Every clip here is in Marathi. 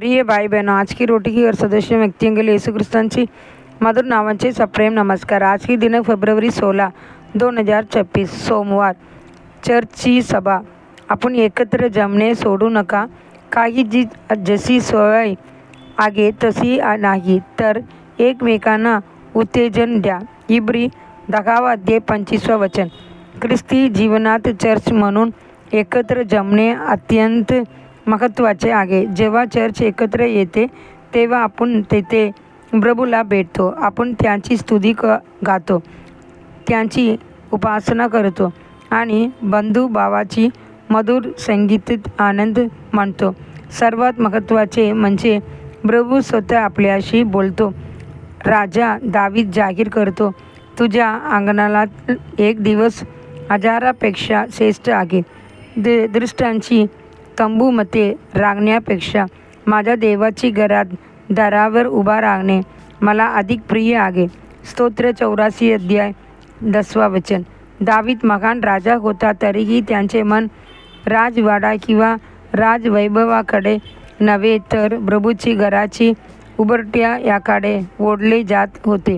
प्रिय भाई बहनों, आज की रोटी की और सदस्य व्यक्तियों के लिए यीशु ख्रिस्तांची मधुर नावांचे सप्रेम नमस्कार। आज की दिनांक फेब्रुवारी 16, 2026 सोमवार। चर्चची सभा। आपण एकत्र जमणे सोडू नका, काही जी जशी सवय आहे तशी नाही, तर एकमेकांना उत्तेजन द्या। इब्री 10:25 ख्रिस्ती जीवनात चर्च म्हणून एकत्र जमणे अत्यंत महत्त्वाचे आहे। जेव्हा चर्च एकत्र येते तेव्हा आपण तेथे प्रभूला भेटतो, आपण त्याची स्तुती गातो, त्यांची उपासना करतो आणि बंधुभावाची मधुर संगीत आनंद मानतो। सर्वात महत्त्वाचे म्हणजे प्रभू स्वतः आपल्याशी बोलतो। राजा दावीद जाहीर करतो, तुझ्या अंगणाला एक दिवस हजारापेक्षा श्रेष्ठ आहे। दृष्टांची तंबूमध्ये रांगण्यापेक्षा माझ्या देवाची घरात दारावर उभा राहणे मला अधिक प्रिय आहे। स्तोत्र 84:10 दावीद महान राजा होता, तरीही त्यांचे मन राजवाडा किंवा राजवैभवाकडे नव्हे तर प्रभूची घराची उंबरठ्या याकडे ओढले जात होते।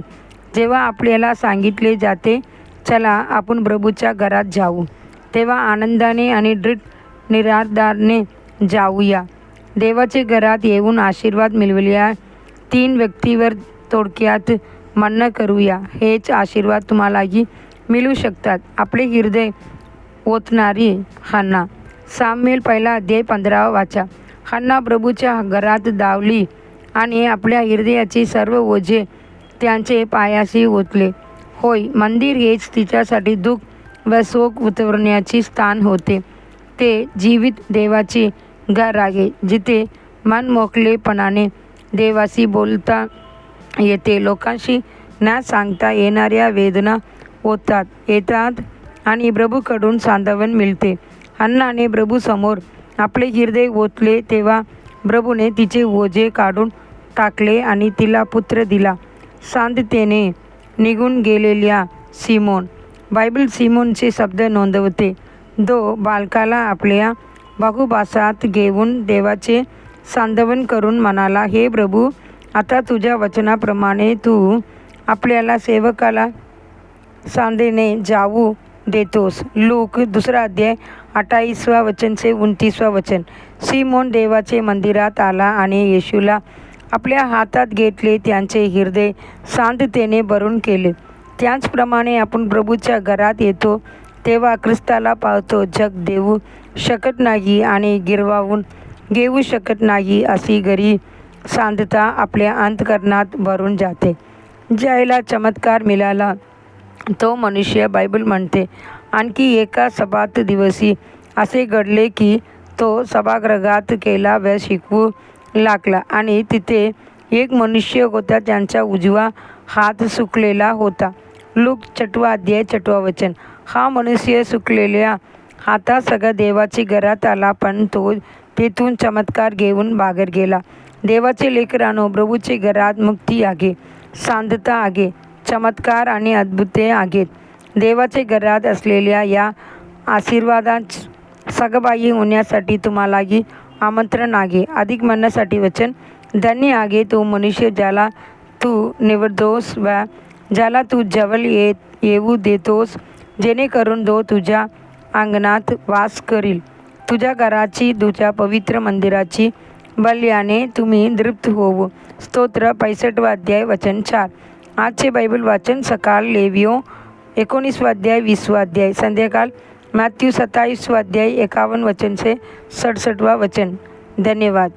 जेव्हा आपल्याला सांगितले जाते, चला आपण प्रभूच्या घरात जाऊ, तेव्हा आनंदाने आणि दृढ निर्धाराने जाऊया। देवाच्या घरात येऊन आशीर्वाद मिळवल्या 3 व्यक्तीवर थोडक्यात मनन करूया। हेच आशीर्वाद तुम्हालाही मिळू शकतात। आपले हृदय ओतणारी हन्ना। सामुएल 1:15 वाचा। हन्ना प्रभूच्या घरात धावली आणि आपल्या हृदयाची सर्व ओझे त्यांचे पायाशी ओतले। होय, मंदिर हेच तिच्यासाठी दुःख व शोक उतरवण्याचे स्थान होते। ते जीवित देवाचे घर आहे, जिथे मनमोकळेपणाने देवाशी बोलता येते। लोकांशी न सांगता येणाऱ्या वेदना येतात आणि प्रभूकडून सांत्वन मिळते। हन्नाने प्रभूसमोर आपले हृदय ओतले तेव्हा प्रभूने तिचे ओझे काढून टाकले आणि तिला पुत्र दिला। शांततेने निघून गेलेल्या सिमोन। बायबल सिमोनचे शब्द नोंदवते, तो बालकाला आपल्या बाहुपाशात घेऊन देवाचे सांत्वन करून म्हणाला, हे प्रभू, आता तुझ्या वचनाप्रमाणे तू आपल्याला सेवकाला शांततेने जाऊ देतोस। लूक 2:28-29 सिमोन देवाचे मंदिरात आला आणि येशूला आपल्या हातात घेतले, त्यांचे हृदय शांततेने भरून केले। त्याचप्रमाणे आपण प्रभूच्या घरात येतो तेव्हा ख्रिस्ताला पाहतो। जग देऊ शकत नाही आणि गिरवावून घेऊ शकत नाही अशी खरी शांतता आपल्या अंतःकरणात भरून जाते। ज्याला चमत्कार मिळाला तो मनुष्य, बायबल म्हणते, आणखी एका सबात दिवशी असे घडले की तो सभागृहात गेला व शिकवू लागला आणि तिथे एक मनुष्य होता, त्यांचा उजवा हात सुकलेला होता। लूक 6:6 हा मनुष्य सुकलेल्या हातासह देवाच्या घरात आला, पण तो तेथून चमत्कार घेऊन बाहेर गेला। देवाचे लेकरांनो, प्रभूच्या घरात मुक्ती आहे, शांतता आहे, चमत्कार आणि अद्भुते आहेत। देवाच्या घरात असलेल्या या आशीर्वादात सहभागी होण्यासाठी तुम्हालाही आमंत्रण आहे। अधिक म्हणण्यासाठी वचन, धन्य आहे तो मनुष्य ज्याला तू निवडतोस व ज्याला तू जवळ येऊ देतोस, जेणेकरून तो तुझ्या अंगणात वास करील। तुझ्या घराची, तुझ्या पवित्र मंदिराची बल्याने तुम्ही तृप्त होऊ। स्तोत्र 65:4 आजचे बायबल वाचन सकाळ लेवियो 19:20 संध्याकाळ मॅथ्यू 27:51 67 धन्यवाद।